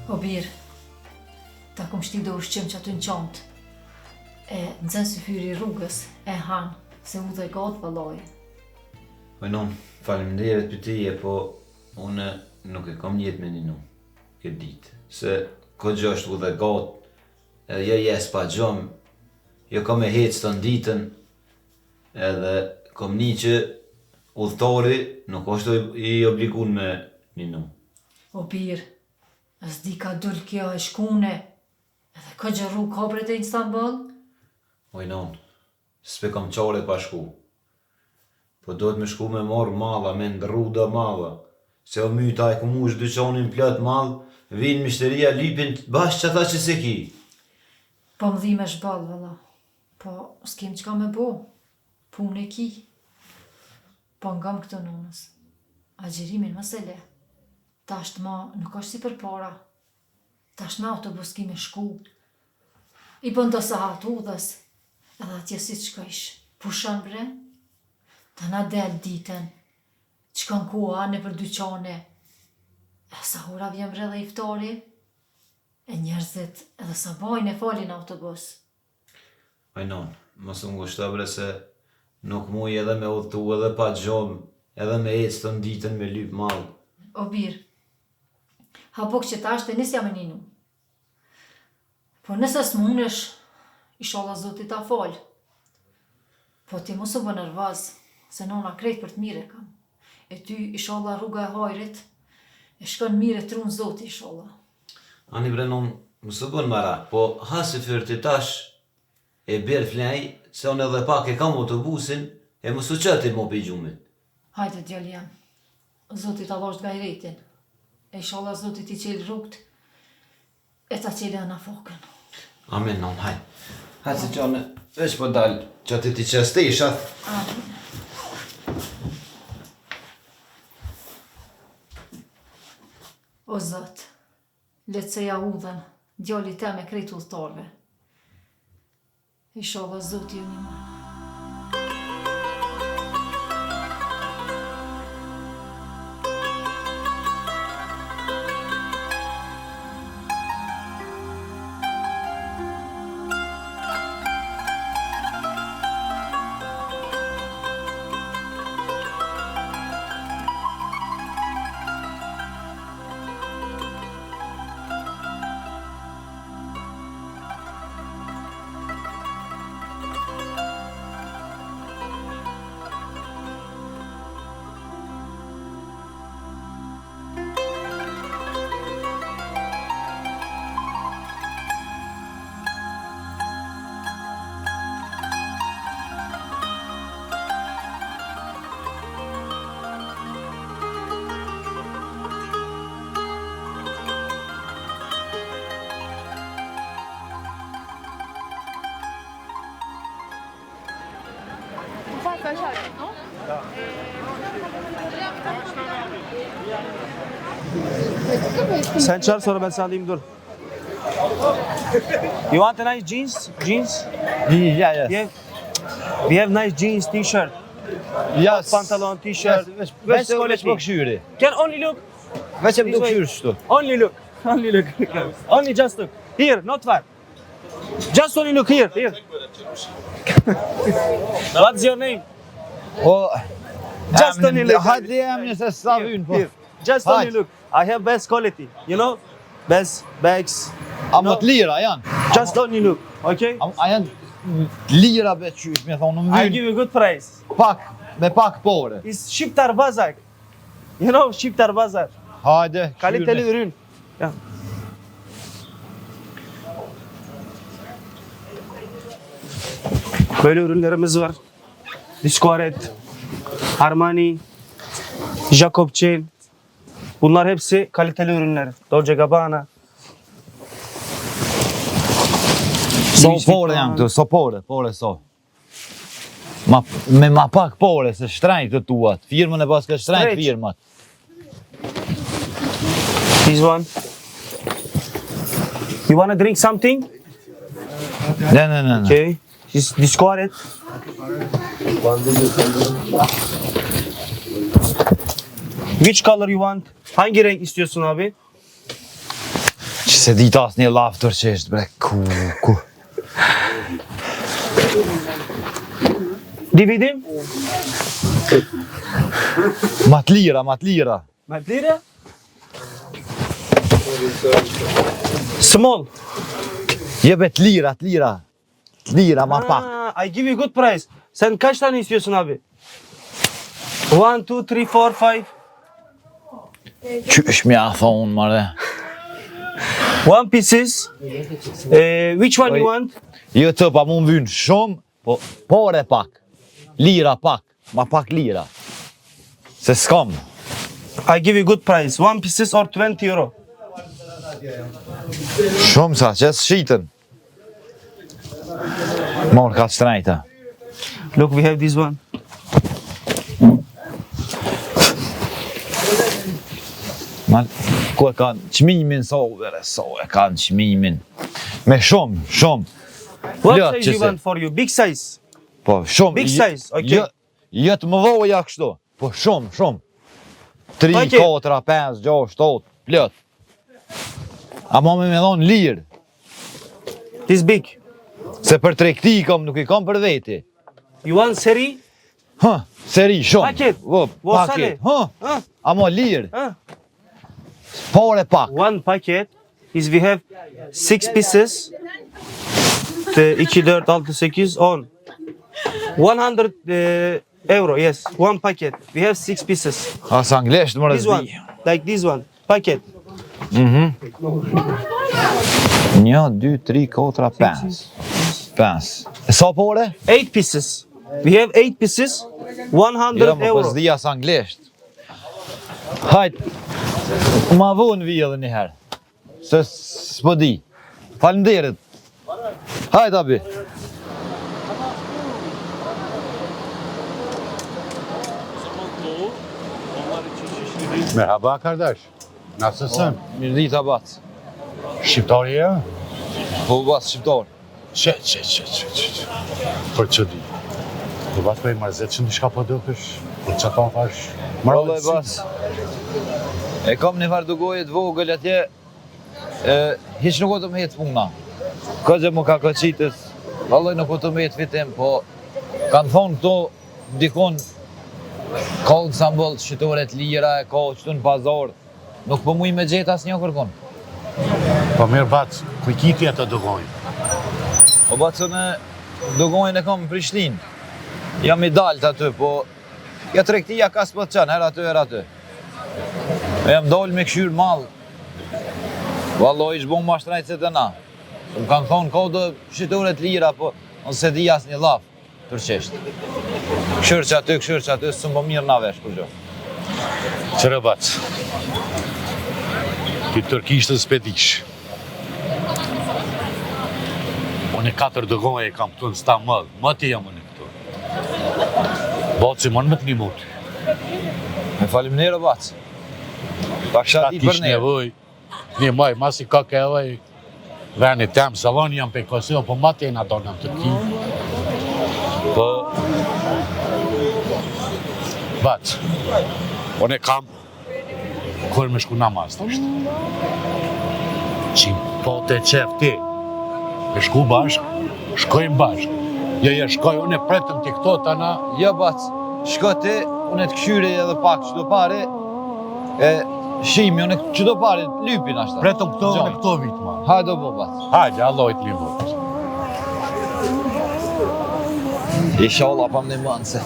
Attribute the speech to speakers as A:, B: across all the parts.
A: O birë, ta kom shti do ushqim që aty në qantë. E nëzën si hyri rrugës, e hanë, se u dhe gatë vëlloj.
B: Non, faleminderit për tije, po unë nuk e kom jetë me ninu këtë ditë. Se këtë gjë është u dhe gatë, edhe jo jes pa gjumë, jo kom e hecë të ditën, edhe kom një që udhëtori nuk është i obligun me ninu.
A: O birë, s'di ka dull kjo e shkune, edhe ka gjërru kabret e Istanbul?
B: Non, s'pe kom qare pa shku. Po do të me shku me morë malla, me ndru dhe malla. Se o myta e ku mush dyqonin plët mall, vinë mishteria lipin bashkë që ata që se ki.
A: Po më dhi me shballë, vëlla. Po s'kem qka me bo. Punë e ki. Po ngam këtë nonës. Agjerimin më se le. Tasht ma nuk është si për para. Tasht me autobus ki me shku. I bëndo sa hatë udhës. Edhe atje si të shkojsh. Pushan bre. Ta na del ditën. Qkon koha në për dyqane. E sa hura vjen bre dhe iftari. E njerëzit edhe sa bajnë e falin autobus.
B: Non, mos unë ngushta bre se nuk muj edhe me udhtu edhe pa gjomë, edhe me ecë të ditën me lyp mall.
A: O birë, habok që ta është e nisja me ninu. Po nëse s'munesh, inshallah Zotit ta falë. Po ti mos u bë nervoz, se nona krejt për të mire kam. E ty, inshallah rruga e hajrit, e shkon mire trunë Zoti, inshallah.
B: Ani bre non, mos u bën marak, po hasi fyrti tash e berë flej, se unë edhe pak e kam autobusin, e mos u qëti mo për gjumit.
A: Hajde djali jam, Zotit Allah është gajretin, e inshallah Zotit i qelë rrugt, e ta qelë ana fokën.
B: Amen, non, hajde. Hajde se qone, veç po dalë, që ti qëstish, atë.
A: Amen. O Zot, letëseja udhën, djali te me krejt udhëtarve. Inshallah Zoti ju një më.
C: Sen çağır sonra ben sana alayım dur. You want a nice jeans? Jeans?
D: Yeah, yes.
C: We have nice jeans, t-shirt,
D: Yes.
C: pantaloon, t-shirt.
D: Veç po këshyri.
C: Can only look.
D: Veç e më do këshyri shtu.
C: Only look. Only look. Only just look. Here, not far. Just only look here. Here. What's your name?
D: O,
C: Just only look.
D: hajde emni se sa vynë, po.
C: Here. Just only
D: Hajde.
C: look. I have best quality. You know? Best bags.
D: A më të lira janë.
C: Just only look. Okay?
D: A janë lira be qysh, me thonë, në
C: I
D: vynë
C: give you good price.
D: pak, me pak pore.
C: It's Shqiptar Bazar. You know Shqiptar Bazar.
D: Hajde,
C: Kaliteli
D: këshyrni.
C: ürün. Ya. Böyle ürünlerimiz var. Discoret, Armani, Jacob Chain. Bunlar hepsi kaliteli ürünler. Dolce Gabbana.
D: So pore janë këtu, so pore so. Me ma pak pore, se shtrejnë të tuat. Firmën e pas ka shtrejnë
C: Straight.
D: firmat.
C: This one. You wanna drink something?
D: Ne.
C: Okay. This Discoret. Which color you want? Hangi renk istiyorsun abi?
D: Se di tas një laf tërqesht, bre, ku.
C: Dividim?
D: Matlira.
C: Ma të lire? Small.
D: Jebe t'lira. Lira, ma pak.
C: I give you good price. Sen kaç tane istiyorsun abi? 1, 2, 3, 4, 5.
D: Qysh mja thonë, mare.
C: One pieces. Which one you want?
D: Jo të pa mu më vynë shumë, po pare pak. Lira pak, ma pak lira. Se s'kam.
C: I give you good price. One pieces or 20 euro.
D: Shumë sa, që s'shitën. Morë ka shtrejta.
C: Look, we have this one.
D: Ma, ku e kanë qmimin, so e kanë qmimin. Me shumë.
C: What
D: Plot,
C: size
D: që
C: you
D: se-
C: want for you? Big size.
D: Po, shumë.
C: Big size, okay.
D: Jo të më dhoja kështu, po shumë. 3,
C: Okay.
D: 4, 5, 6, 7, plot. Ama me dhonë lirë,
C: This big.
D: se për tregti i kam, nuk i kam për veti.
C: You want seri?
D: Seri, shumë.
C: Paket.
D: Paket. Ama lirë, pare pak.
C: One packet is we have 6 pieces. 2, 4, 6, 8, 10. 100 euro, yes. One packet. We have 6 pieces.
D: As anglesht më
C: This one,
D: rëzdi.
C: like this one. Packet.
D: 1, 2, 3, 4, 5. E sa pare?
C: 8 pieces. We have 8 pieces. 100
D: Jo, më
C: euro.
D: pëzdi as anglisht. Hajt, ma vonë vi edhe një herë. Se s'po di. Faleminderit. Hajt abi.
E: Merhaba kardeş. Nasılsın?
D: Mirë dita bac.
E: Shqiptari e?
D: Po bac shqiptar.
E: Që. Për që di? Po bac për i marzet që në shka po dëkësh? Për që ta thash?
D: Mërëllë e bac. E kam një farë dugoje të vogël atje. Hiq nuk o të më jetë puna. Këgjë më ka këqitës. Valloj nuk o të më jetë fitim, po kanë thonë këto dikon ka në Sambol shqitore të lira, ka qëtu në pazar. Nuk po muj me gjetë as një kërkon.
E: Po mirë bac, kujkiti e të dëgojnë.
D: O bac në dogojnë e kam në Prishtinë. Jam i dalët aty, po ja tregtia ka s'po të qanë, her aty. E jam dalë me këshyrë malë. Valloj ish bon ma shtrajtë se të na. Më kanë thonë ka do shqitore të lira, po nëse di as një laf, tërqesht. Këshyrë që aty, së më mirë na vesh, kur gjo.
E: Qëre bac, ti tërkishtë të spedish. Unë e 4 dëgojnë e kam këtu në sta mëllë, më ti jam unë këtu. Baci, më në më të një mutë.
D: Me faleminderit bac. Ta kisha
E: Ta
D: ditë për
E: kish
D: ne.
E: nevoj, një maj, masi ka ke edhe veni tem, salon jam pe Kosovë, po ma tjena do në Tërki. Po, bac, unë e kam kërë me shku namaz të është. Qim po të qef ti, e shku bashk, shkojmë bashk. Jo, shkoj, unë e pretëm ti këto të na,
D: Jo bac, shko ti, unë e të këshyri edhe pak qdo pare, e shimi, unë e qdo pare, lypin ashta.
E: pretëm këto
D: Gjoj.
E: në këto vitë, ma.
D: Hajdo bo bac.
E: Hajde, Allah i të limu.
D: Inshallah pa më në mënë se.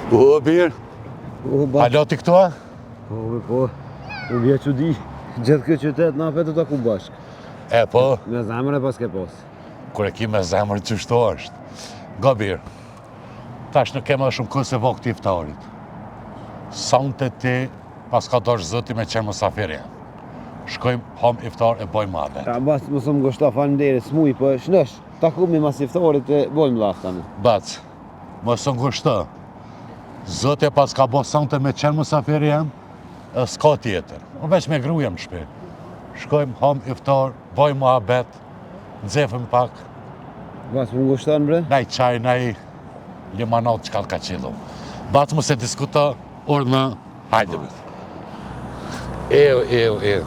E: Po, birë,
F: O, ba,
E: alo ti këto?
F: po, u bje që di, gjithë këtë qytet na petë të ku bashk.
E: E, po,
F: Me zemër e pas ke pas.
E: kur e ki me zemër që shto është. Gabir, tash nuk kemë edhe shumë kënë se vokë të iftarit. Sa unë të ti, pas ka dosh zëti me qenë mësafirja. shkojmë ham iftar e bojmë abet.
F: Bas, më thëmë goshta faleminderit, smuj, po shnesh, takumi mas iftarit e bojmë lashtane.
E: Bac, më së ngushtë, Zotja pas ka bo sante me qenë mësafiri jam, s'ka tjetër. Unë veç me gruja më shpi. Shkojmë ham iftar, bojmë abet, nxefëm pak,
F: Bas, më ngushtan bre?
E: naj qaj, naj limanat që ka qilu. Bac më se diskuta, orë hajde me. Ew.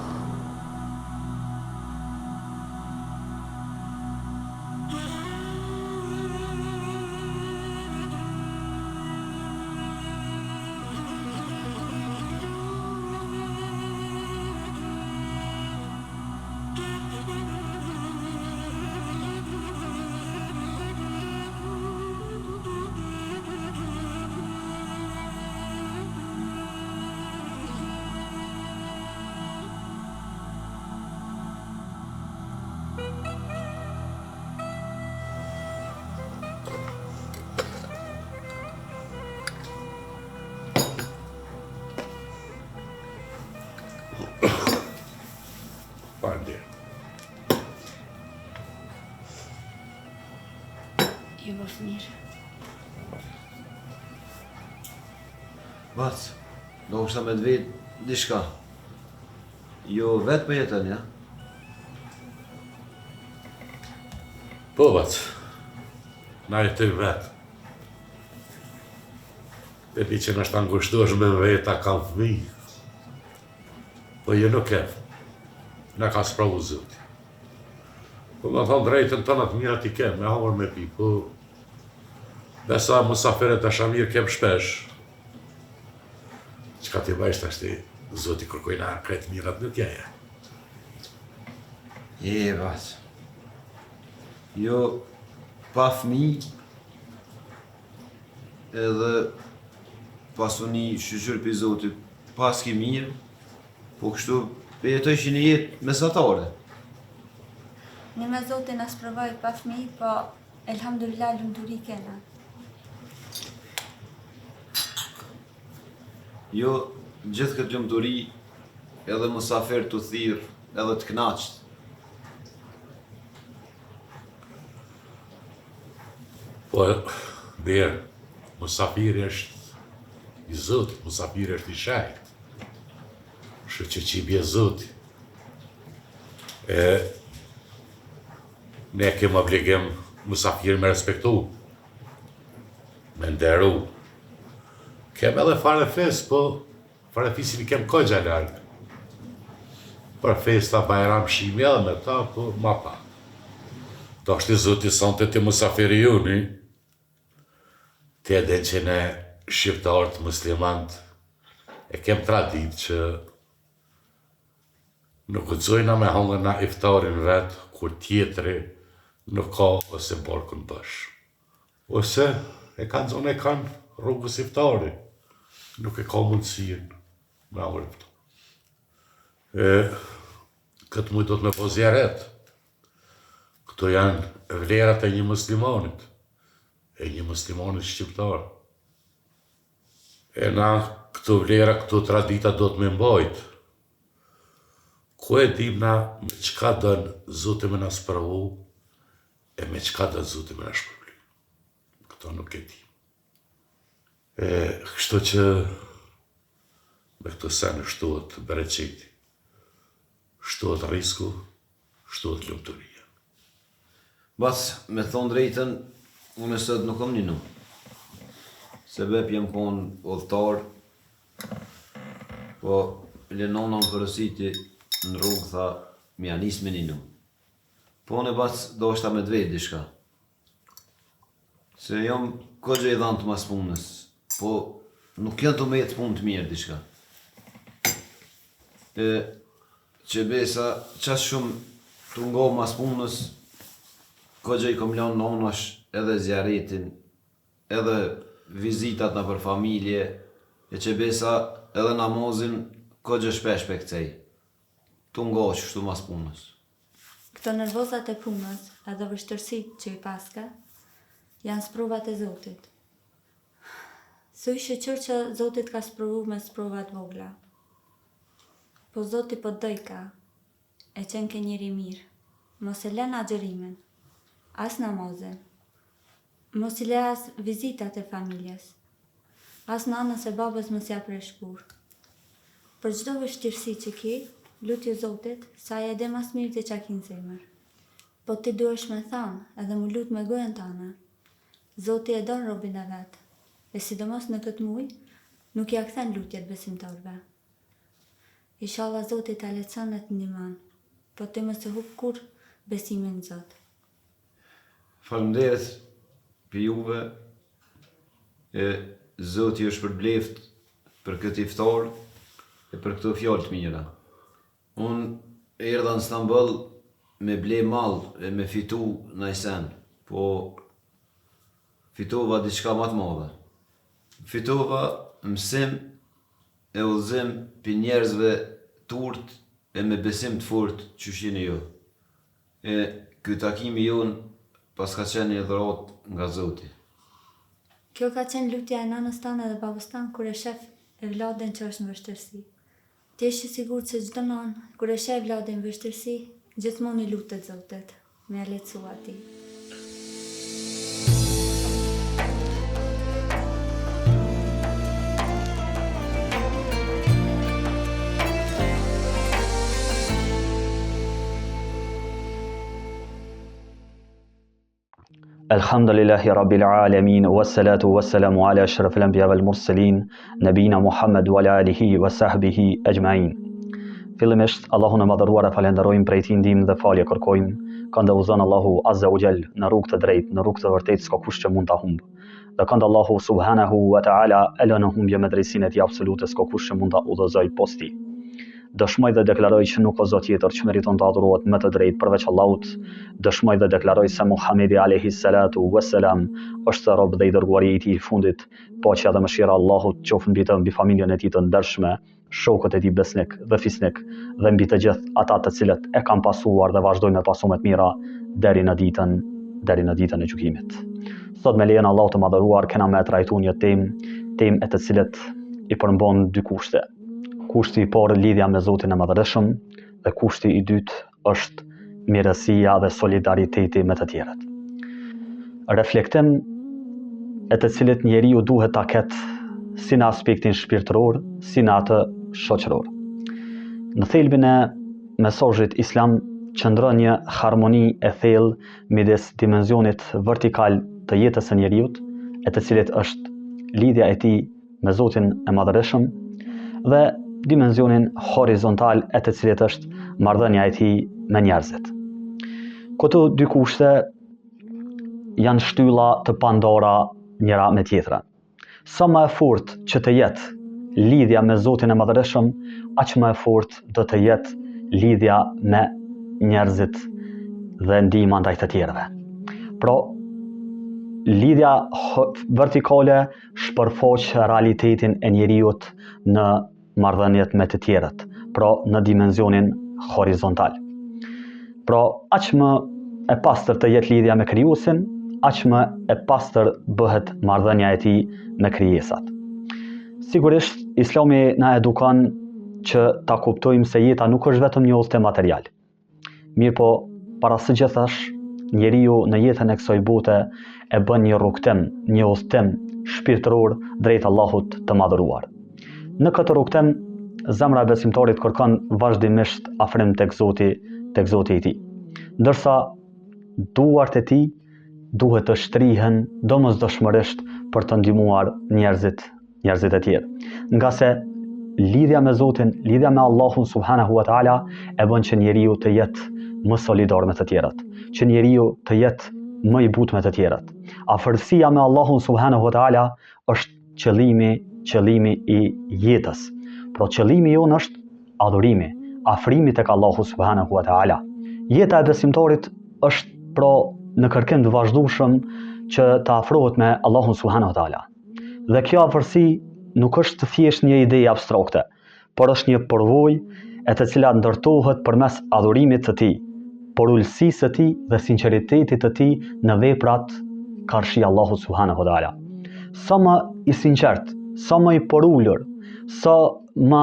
A: Ju bëf mirë.
B: Bac, do kështa me të vetë dishka. Jo vetë për jetën, ja?
E: Po, bac, na e të vetë. E di që nështë angushtosh me veta kam fëmi. Po jo nuk e, na ka spravu zoti. Po më thonë drejtën të në të mira t'i kem, me hamër me pi, po... Besa musaferet e shamir kem shpesh. Qka t'i bajsh t'ashti, zoti kërkojna kretë mirat nuk jaja.
B: Bac. Jo, pa fëmi, edhe pasuni shqyqyr për zotit, pas ki mirë, po kështu për jetojshin një jetë mesatare.
G: Në me Zotin as provoj pa fëmijë, po elhamdulillah lumturi kena.
B: Jo, gjithë këtë lumturi, edhe mësafer të thirë, edhe të knaqët.
E: Po, derë, musafiri është i zotit, musafiri është i shajt. Shë që i bje zotit. Ne kem obligim musafir me respektu, me nderu. Kem edhe farefis, po farefisin i kem kogja largë. Për festa bajram shimi edhe me ta, po ma pa. Ta është i zoti sante të musafiri juni, të edhen që ne shqiptarët, muslimant, e kem tradit që nuk guxojna me hongër na iftarin vetë, kur tjetëri nuk ka ose barkun bësh. Ose e kanë zonë e kanë rrugës iftari, nuk e ka mundësin me hongër iftar. Këtë mujtë do të me po zjaret. Këto janë vlerat e një muslimanit, e një muslimanit shqiptar. E na këto vlera, këto tradita do të me mbajt. Ku e dim na me qka dënë Zotë me na spravu, e me qka dënë Zotë me na shpërbly. Këto nuk e dim. Kështu që me këto sene shtohet bereqeti, shtohet risku, shtohet lumturia.
B: Bas, me thonë drejten, unë sot nuk kom njënu. Sebep jem konë udhëtar, po lenona më përësiti në rrugë tha, mi anis me njënu. Po në bas, do është ta me dvejt dishka. Se jam kogje i dhanë të mas punës, po nuk janë të me jetë punë të mirë dishka. Që besa, qas shumë të ngo mas punës, kogje i kom lanë nonash edhe zjaretin, edhe vizitat në për familje, e që besa edhe namazin kogje shpesh pe këcej. Të ngo që shtu mas punës.
G: Këto nervozat e punës, edhe vështërsit që i paska, janë sprovat e Zotit. Së i shëqër që Zotit ka sprovu me sprovat vogla. Po Zoti po dojka, e qenë ke njeri mirë. Mos e lën agjërimin, as namazin. Mos i le as vizitat e familjes. As nanës e babës mos ja presh kur. Për çdo vështirësi që ki, lutje Zotit, sa e dhe mas mirë të qakin zemër. Po ti duhesh me thanë edhe mu lut me gojën tane. Zoti e don robin e vetë, e sidomos në këtë muj, nuk ja kthen lutjet besimtarve. Inshallah Zoti ta leçon e të ndihmon, po ti mos e hub kur besimin në Zot.
B: Faleminderit për juve, Zoti është përbleft për këtë iftar e për këto fjalë të mira. Unë erdha në Stamboll me ble mall e me fitu në sen, po fitova diçka më të madhe. Fitova mësim e udhëzim për njerëzve turt e me besim të fort që shini ju. Ky takimi jonë pas ka qenë një dhuratë nga Zoti.
G: Kjo ka qenë lutja e nanës tanë dhe babës tanë kur e shef e vladin që është në vështirësi. Ti je i sigurt se çdo nanë kur e shef vladin në vështirësi, gjithmonë i lutet Zotit, me lehtësu atij.
H: Alhamdulillahi Rabbil Alamin, wassalatu wassalamu ala ashrafil anbiya wal mursalin, nabina Muhammad wa ala alihi wa sahbihi ajma'in. Fillimisht, Allahun e madhëruar e falenderojmë, prej tij ndihmë dhe falje kërkojmë, kënde uzon Allahu Azza wa Jall në rrugë të drejtë, në rrugë të vërtetë, s'ka kush që mund ta humb. Dhe kënde Allahu subhanahu wa ta'ala e lënë humbje me drejtsinë e tij absolute, s'ka kush që mund ta udhëzoj posti. Dëshmoj dhe deklaroj që nuk ka zot tjetër që meriton të adhurohet me të drejtë përveç Allahut. Dëshmoj dhe deklaroj se Muhamedi alayhi salatu wassalam është rob dhe i dërguari i tij i fundit, paqja dhe mëshira e Allahut qoftë mbi të, mbi familjen e tij të ndershme, shokët e tij besnik dhe fisnik dhe mbi të gjithë ata të cilët e kanë pasuar dhe vazhdojnë me pasu me të mira deri në ditën e gjykimit. Sot me lejen e Allahut të madhëruar kena me trajtuar një temë e të cilët i përmban dy kushte. Kushti i parë lidhja me Zotin e Madhërisëm dhe kushti i dytë është mirësia dhe solidariteti me të tjerët. Reflektim e të cilit njeriu duhet ta ketë si në aspektin shpirtëror, si në atë shoqëror. Në thelbin e mesazhit islam qëndron një harmoni e thellë midis dimensionit vertikal të jetës së njeriut, e të cilit është lidhja e tij me Zotin e Madhërisëm, dhe dimensionin horizontal e të cilit është marrëdhënia e tij me njerëzit. Këto dy kushte janë shtylla të Pandora njëra me tjetrën. Sa më e fortë që të jetë lidhja me Zotin e Madhërisëm, aq më e fortë do të jetë lidhja me njerëzit dhe ndihma ndaj të tjerëve. Pra, lidhja vertikale shpërfaq realitetin e njeriut në marrëdhëniet me të tjerët, pra në dimensionin horizontal. Pra, aq më e pastër të jetë lidhja me krijuesin, aq më e pastër bëhet marrëdhënia e tij me krijesat. Sigurisht, Islami na edukon që ta kuptojmë se jeta nuk është vetëm një udhëtim material. Mirë po, para së gjithash, njeriu në jetën e kësaj bote e bën një rrugtim, një udhëtim shpirtëror drejt Allahut të madhëruar. Në këtë rrugtim, zemra e besimtarit kërkon vazhdimisht afrim tek Zoti i tij. Ndërsa duart e tij duhet të shtrihen domosdoshmërisht për të ndihmuar njerëzit e tjerë. Nga se lidhja me Zotin, lidhja me Allahun subhanahu wa taala e bën që njeriu të jetë më solidar me të tjerët, që njeriu të jetë më i butë me të tjerët. Afërsia me Allahun subhanahu wa taala është qëllimi i jetës. Por qëllimi jonë është adhurimi, afrimi tek Allahu subhanahu wa taala. Jeta e besimtarit është pra në kërkim të vazhdueshëm që të afrohet me Allahun subhanahu wa taala. Dhe kjo afërsi nuk është thjesht një ide abstrakte, por është një përvojë e të cilat ndërtohet përmes adhurimit të tij, por ulësisë së tij dhe sinqeritetit të tij në veprat karshi Allahut subhanahu wa taala. Sa më i sinqert, sa më i porulur, sa më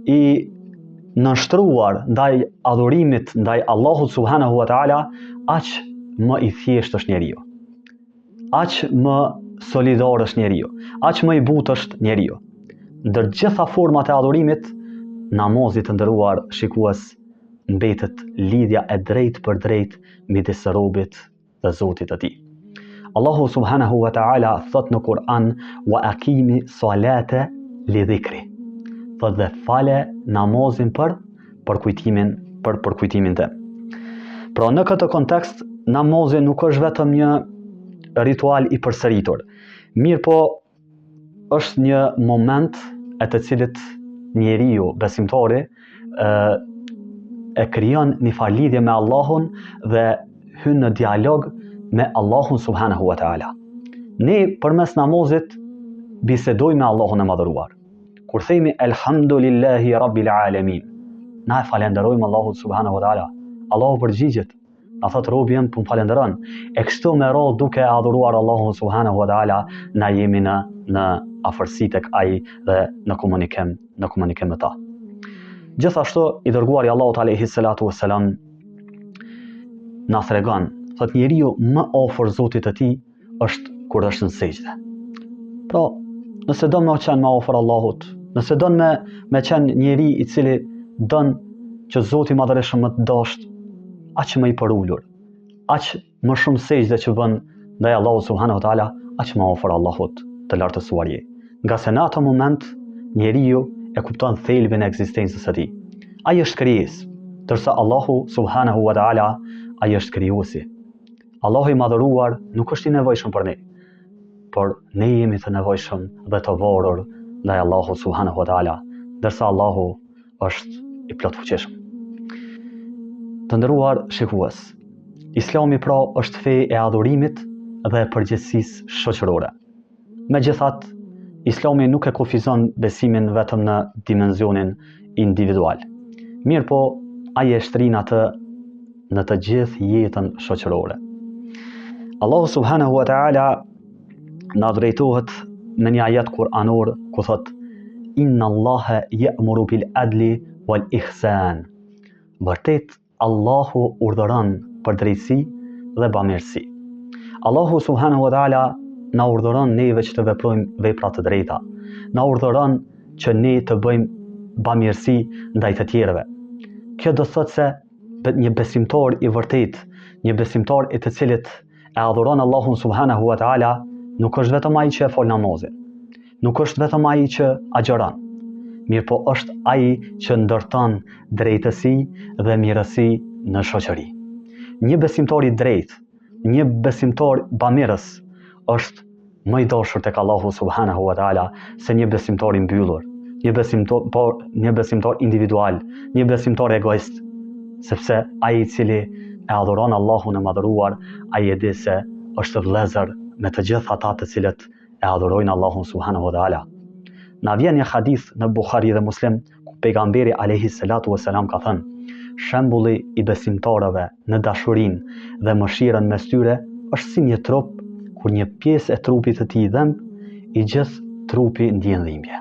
H: i nënshtruar ndaj adhurimit ndaj Allahut subhanahu wa taala, aq më i thjesht është njeriu. Aq më solidar është njeriu, aq më i butë është njeriu. Ndër gjitha format e adhurimit, namazit të nderuar shikues mbetet lidhja e drejtë për drejtë midis robit dhe Zotit të tij. Allahu subhanahu wa ta'ala thot në Kur'an: "Wa aqimi salate li dhikri." Thot dhe fale namazin për kujtimin tim. Pra në këtë kontekst, namazi nuk është vetëm një ritual i përsëritur, mirë po është një moment e të cilit njeriu besimtari e krijon një farë lidhje me Allahun dhe hyn në dialog me Allahun subhanahu wa taala. Ne përmes namazit bisedojmë me Allahun e madhëruar. Kur themi elhamdulillahi rabbil alamin, na e falenderojmë Allahun subhanahu wa taala. Allahu përgjigjet, na thot robi jam pun falenderon. E kështu me radhë duke adhuruar Allahun subhanahu wa taala, na jemi në afërsi tek ai dhe në komunikim me ta. Gjithashtu i dërguari Allahut alayhi salatu wassalam na tregon, thot njeriu më afër Zotit të tij është kur është në sejdë. Pra, nëse do më qenë më afër Allahut, nëse do me qenë njeri i cili don që Zoti madhërisht më të dasht, aq më i përullur, aq më shumë sejdë që bën ndaj Allahut subhanahu wa taala, aq më afër Allahut të lartësuar je. Nga se në atë moment njeriu e kupton thelbin e ekzistencës së tij. Ai është krijesë, ndërsa Allahu subhanahu wa taala ai është krijuesi. Allahu i madhëruar nuk është i nevojshëm për ne, por ne jemi të nevojshëm dhe të varur ndaj Allahu subhanahu wa taala, ndërsa Allahu është i plotfuqishëm. Të nderuar shikues, Islami pra është fe e adhurimit dhe e përgjegjësisë shoqërore. Megjithatë, Islami nuk e kufizon besimin vetëm në dimenzionin individual. Mirë po, ai e shtrin atë në të gjithë jetën shoqërore. Allahu subhanahu wa ta'ala na drejtohet në një ajet kuranor ku thot: "Inna Allaha ya'muru bil adli wal ihsan." Vërtet Allahu urdhëron për drejtësi dhe bamirësi. Allahu subhanahu wa ta'ala na urdhëron neve që të veprojmë vepra të drejta. Na urdhëron që ne të bëjmë bamirësi ndaj të tjerëve. Kjo do thotë se një besimtar i vërtet, një besimtar i të cilit e adhuron Allahun subhanahu wa ta'ala, nuk është vetëm ai që e fal namazin, nuk është vetëm ai që agjeron, mirë po është ai që ndërton drejtësi dhe mirësi në shoqëri. Një besimtar i drejtë, një besimtar bamirës është më i dashur tek Allahu subhanahu wa taala se një besimtar i mbyllur, një besimtar individual, një besimtar egoist, sepse ai i cili e adhuron Allahun e madhëruar, ai e di se është vëllezër me të gjithë ata të cilët e adhurojnë Allahun subhanahu wa taala. Na vjen një hadith në Buhari dhe Muslim ku pejgamberi alayhi salatu wassalam ka thënë: shembulli i besimtarëve në dashurinë dhe mëshirën mes tyre është si një trup kur një pjesë e trupit të tij dhëmb, i gjithë trupi ndjen dhimbje.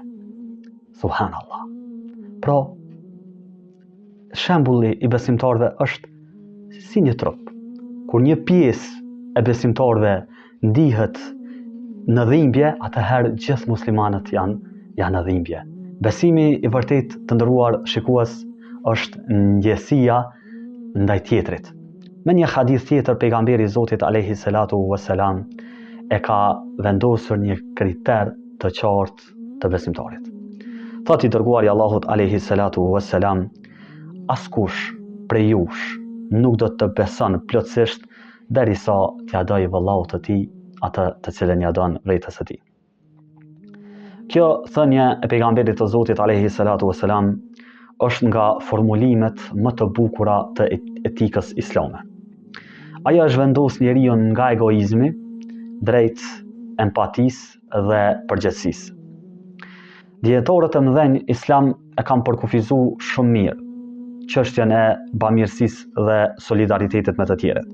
H: Subhanallah. Pra, shembulli i besimtarëve është si një trup. Kur një pjesë e besimtarëve ndihet në dhimbje, atëherë gjithë muslimanët janë në dhimbje. Besimi i vërtet të nderuar shikues është ndjesia ndaj tjetrit. Me një hadith tjetër pejgamberi i Zotit alayhi salatu wassalam e ka vendosur një kriter të qartë të besimtarit. Thot i dërguari Allahut alayhi salatu wassalam: askush prej jush nuk do të beson plotësisht derisa t'ia dojë vëllaut të tij atë të cilën ja don vetes së tij. Kjo thënie e pejgamberit të Zotit alayhi salatu wassalam është nga formulimet më të bukura të etikës islame. Ajo është vendos njeriu nga egoizmi drejt empatisë dhe përgjegjësisë. Dietarët e mëdhenj islam e kanë përkufizuar shumë mirë çështjen e bamirësisë dhe solidaritetit me të tjerët.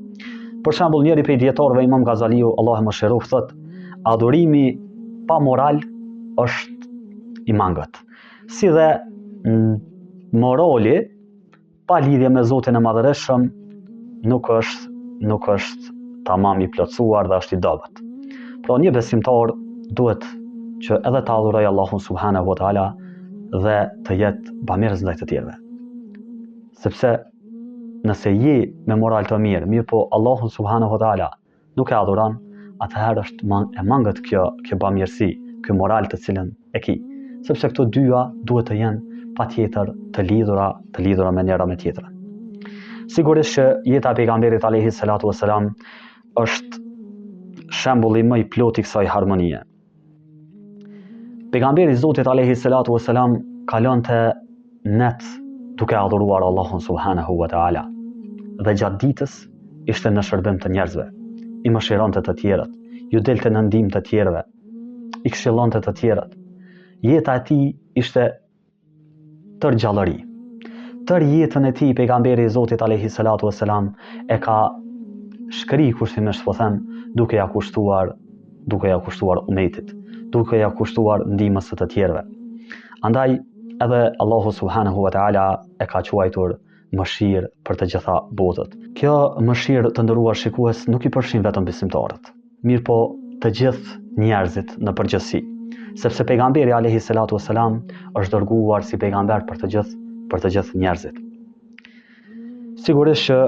H: Për shembull, njëri prej dietarëve, Imam Gazaliu, Allahu më shërof, thot: adhurimi pa moral është i mangët. Si dhe morali pa lidhje me Zotin e Madhërisëm nuk është tamam i plotësuar dhe është i dobët. Pra një besimtar duhet që edhe të adhuroj Allahun subhanahu wa taala dhe të jetë bamirës ndaj të tjerëve. Sepse nëse je me moral të mirë po Allahun subhanahu wa taala nuk e adhuron, atëherë e mangët kjo bamirësi, ky moral të cilën e ki. Sepse këto dyja duhet të jenë patjetër të lidhura me njëra me tjetrën. Sigurisht që jeta e pejgamberit alayhi salatu wassalam është shembulli më i plotë i kësaj harmonie. Pejgamberi i Zotit alayhi salatu wassalam kalonte net duke adhuruar Allahun subhanahu wa taala. Dhe gjatë ditës ishte në shërbim të njerëzve, i mëshironte të tjerët, ju delte në ndihmë të tjerëve, i këshillonte të tjerët. Jeta e tij ishte tër gjallëri. Tër jetën e tij pejgamberi i Zotit alayhi salatu wassalam e ka shkri kushtimisht po them, duke ja kushtuar umetit, duke ja kushtuar ndihmës së të tjerëve. Andaj edhe Allahu subhanahu wa taala e ka quajtur mëshirë për të gjitha botët. Kjo mëshirë, të nderuar shikues, nuk i përfshin vetëm besimtarët, mirë po të gjithë njerëzit në përgjithësi, sepse pejgamberi alayhi salatu wassalam është dërguar si pejgamber për të gjithë njerëzit. Sigurisht që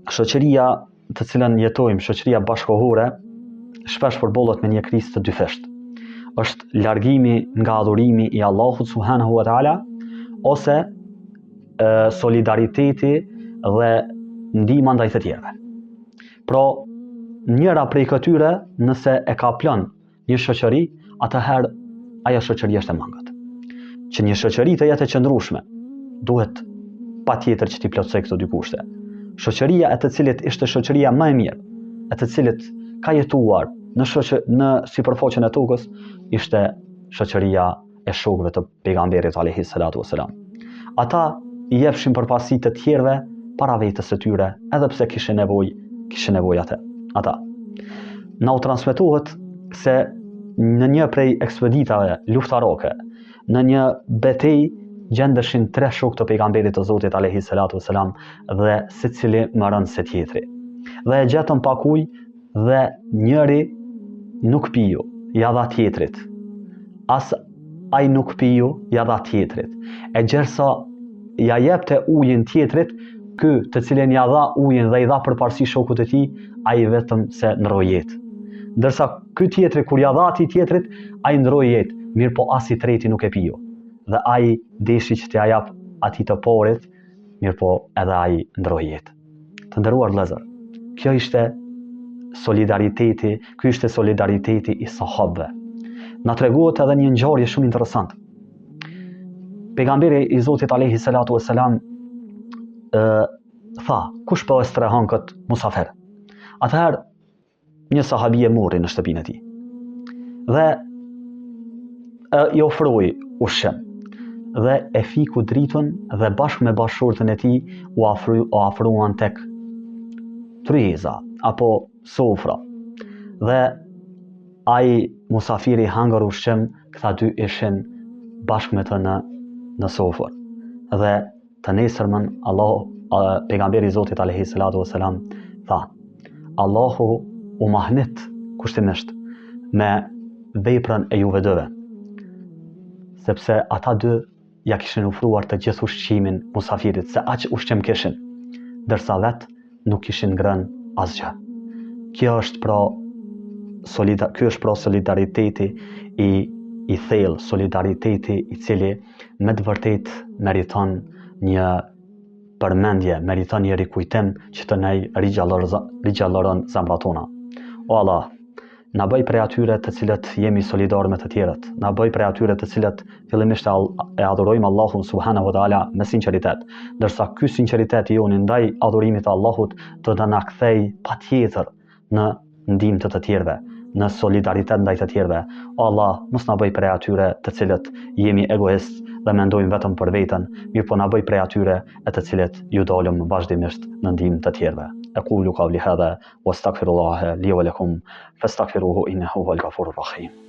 H: shoqëria të cilën jetojmë, shoqëria bashkëkohore, shpesh përbollet me një krizë të dyfisht. Është largimi nga adhurimi i Allahut subhanahu wa taala ose solidariteti dhe ndihma ndaj të tjerëve. Pra, njëra prej këtyre nëse e ka plan një shoqëri, atëherë ajo shoqëri është e mangët. Që një shoqëri të jetë e qëndrueshme, duhet patjetër që t'i plotësoj këto dy kushte. Shoqëria e të cilit ishte shoqëria më e mirë, e të cilit ka jetuar në sipërfaqen e tokës, ishte shoqëria e shokëve të pejgamberit alayhi salatu wassalam. Ata i jepshin përparësi të tjerëve para vetes së tyre, edhe pse kishin nevojë ata. Na u transmetohet se në një prej ekspeditave luftarake, në një betejë gjendeshin 3 shokë të pejgamberit të Zotit alayhi salatu wassalam dhe secili më rënë se tjetri. Dhe e gjetën pak ujë dhe njëri nuk piju, ja dha tjetrit. As ai nuk piju, ja dha tjetrit. E gjersa ja jepte ujin tjetrit, ky të cilin ja dha ujin dhe i dha përparësi shokut të tij, ai vetëm se ndroi jetë. Ndërsa ky tjetri kur ja dha atij tjetrit, ai ndroi jetë, mirë po as i treti nuk e piju. Dhe ai deshi që t'ia jap atij të parit, mirë po edhe ai ndroi jetë. Të nderuar vëllezër, kjo ishte solidariteti i sahabëve. Na tregohet edhe një ngjarje shumë interesante. Pejgamberi i Zotit alayhi salatu wassalam tha, kush po e strehon kët musafer? Atëherë një sahabi e mori në shtëpinë e tij. Dhe i ofroi ushqim. Dhe e fiku dritën dhe bashkë me bashkëshortën e tij u afruan tek tryeza apo sofra. Dhe ai musafiri hangër ushqim, këta dy ishin bashkë me të në sofër. Dhe të nesërmën pejgamberi i Zotit alayhi salatu wassalam tha, Allahu u mahnit kushtimisht me veprën e juve dyve, sepse ata dy ja kishin ofruar të gjithë ushqimin musafirit, se aq ushqim kishin, ndërsa vetë nuk kishin ngrënë asgjë. Kjo është pra solidariteti i thellë, solidariteti i cili me të vërtet meriton një përmendje, meriton një rikujtim që të ne rigjalloron zemrat tona. O Allah, na bëj prej atyre të cilët jemi solidar me të tjerët, na bëj prej atyre të cilët fillimisht e adhurojmë Allahun subhanahu wa taala me sinqeritet, ndërsa ky sinqeritet joni ndaj adhurimit të Allahut të na kthej patjetër në ndihmë të tjerëve, në solidaritet ndaj të tjerëve. O Allah, mos na bëj prej atyre të cilët jemi egoist dhe mendojmë vetëm për veten, mirë po na bëj prej atyre të cilët ju dalëm vazhdimisht në ndihmë të tjerëve. أقول قولي هذا واستغفر الله لي ولكم فاستغفروه إنه هو الغفور الرحيم.